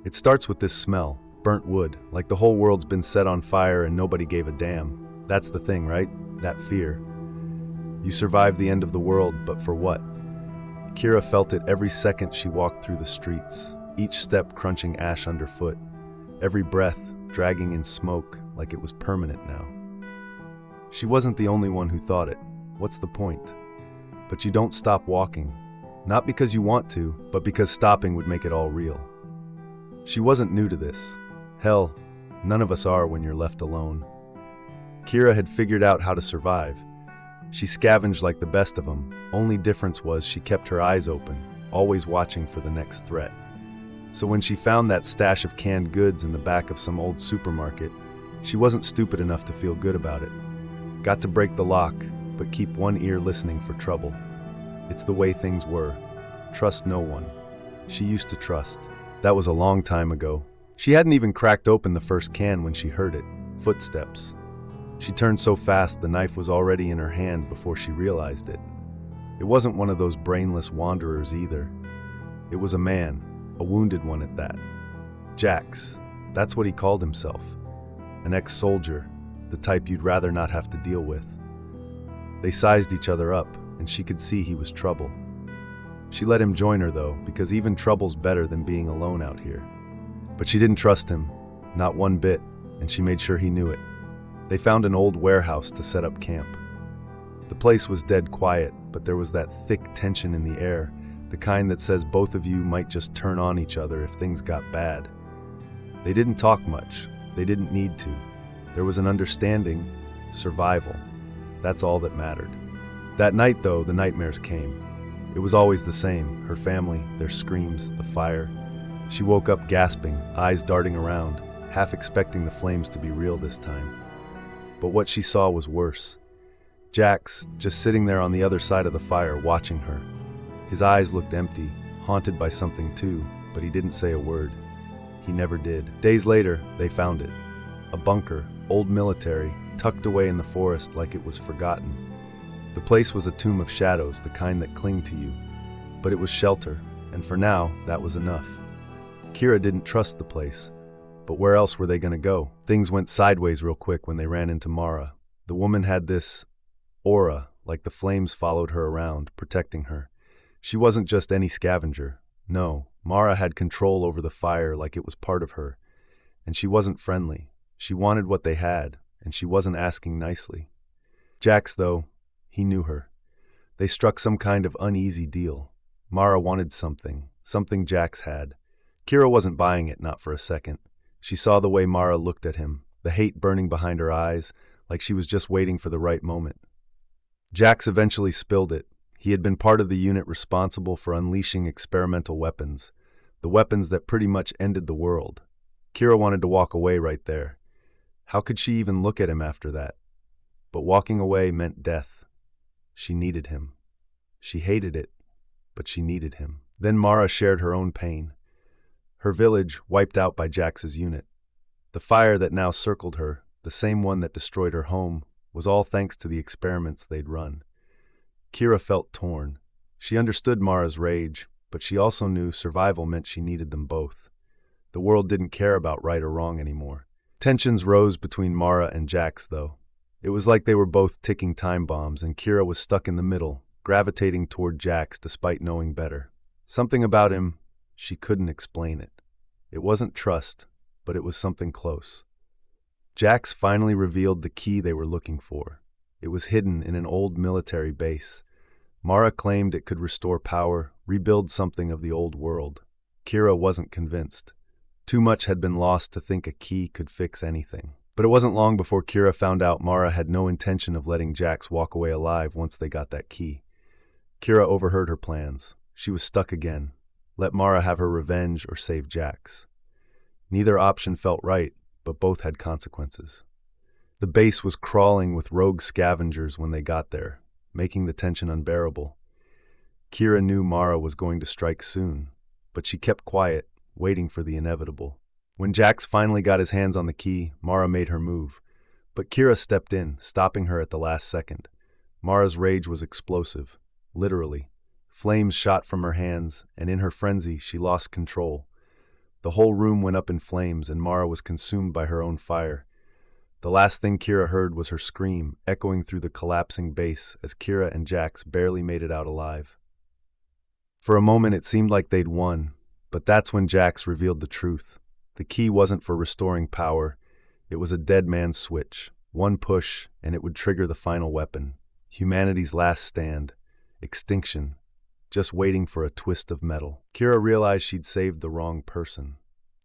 It starts with this smell, burnt wood, like the whole world's been set on fire and nobody gave a damn. That's the thing, right? That fear. You survived the end of the world, but for what? Kira felt it every second she walked through the streets, each step crunching ash underfoot, every breath dragging in smoke like it was permanent now. She wasn't the only one who thought it. What's the point? But you don't stop walking, not because you want to, but because stopping would make it all real. She wasn't new to this. Hell, none of us are when you're left alone. Kira had figured out how to survive. She scavenged like the best of them. Only difference was she kept her eyes open, always watching for the next threat. So when she found that stash of canned goods in the back of some old supermarket, she wasn't stupid enough to feel good about it. Got to break the lock, but keep one ear listening for trouble. It's the way things were. Trust no one. She used to trust. That was a long time ago. She hadn't even cracked open the first can when she heard it. Footsteps. She turned so fast the knife was already in her hand before she realized it. It wasn't one of those brainless wanderers either. It was a man, a wounded one at that. Jax. That's what he called himself. An ex-soldier, the type you'd rather not have to deal with. They sized each other up, and she could see he was trouble. She let him join her though, because even trouble's better than being alone out here. But she didn't trust him, not one bit, and she made sure he knew it. They found an old warehouse to set up camp. The place was dead quiet, but there was that thick tension in the air, the kind that says both of you might just turn on each other if things got bad. They didn't talk much. They didn't need to. There was an understanding, survival. That's all that mattered. That night, though, the nightmares came. It was always the same, her family, their screams, the fire. She woke up gasping, eyes darting around, half expecting the flames to be real this time. But what she saw was worse. Jax, just sitting there on the other side of the fire, watching her. His eyes looked empty, haunted by something too, but he didn't say a word. He never did. Days later, they found it. A bunker, old military, tucked away in the forest like it was forgotten. The place was a tomb of shadows, the kind that cling to you. But it was shelter, and for now, that was enough. Kira didn't trust the place. But where else were they going to go? Things went sideways real quick when they ran into Mara. The woman had this aura, like the flames followed her around, protecting her. She wasn't just any scavenger. No, Mara had control over the fire like it was part of her. And she wasn't friendly. She wanted what they had, and she wasn't asking nicely. Jax, though, he knew her. They struck some kind of uneasy deal. Mara wanted something Jax had. Kira wasn't buying it, not for a second. She saw the way Mara looked at him, the hate burning behind her eyes, like she was just waiting for the right moment. Jax eventually spilled it. He had been part of the unit responsible for unleashing experimental weapons, the weapons that pretty much ended the world. Kira wanted to walk away right there. How could she even look at him after that? But walking away meant death. She needed him. She hated it, but she needed him. Then Mara shared her own pain. Her village wiped out by Jax's unit. The fire that now circled her, the same one that destroyed her home, was all thanks to the experiments they'd run. Kira felt torn. She understood Mara's rage, but she also knew survival meant she needed them both. The world didn't care about right or wrong anymore. Tensions rose between Mara and Jax, though. It was like they were both ticking time bombs, and Kira was stuck in the middle, gravitating toward Jax despite knowing better. Something about him, she couldn't explain it. It wasn't trust, but it was something close. Jax finally revealed the key they were looking for. It was hidden in an old military base. Mara claimed it could restore power, rebuild something of the old world. Kira wasn't convinced. Too much had been lost to think a key could fix anything. But it wasn't long before Kira found out Mara had no intention of letting Jax walk away alive once they got that key. Kira overheard her plans. She was stuck again. Let Mara have her revenge or save Jax. Neither option felt right, but both had consequences. The base was crawling with rogue scavengers when they got there, making the tension unbearable. Kira knew Mara was going to strike soon, but she kept quiet, waiting for the inevitable. When Jax finally got his hands on the key, Mara made her move. But Kira stepped in, stopping her at the last second. Mara's rage was explosive, literally. Flames shot from her hands, and in her frenzy, she lost control. The whole room went up in flames, and Mara was consumed by her own fire. The last thing Kira heard was her scream, echoing through the collapsing base as Kira and Jax barely made it out alive. For a moment it seemed like they'd won, but that's when Jax revealed the truth. The key wasn't for restoring power, it was a dead man's switch. One push, and it would trigger the final weapon. Humanity's last stand. Extinction. Just waiting for a twist of metal. Kira realized she'd saved the wrong person.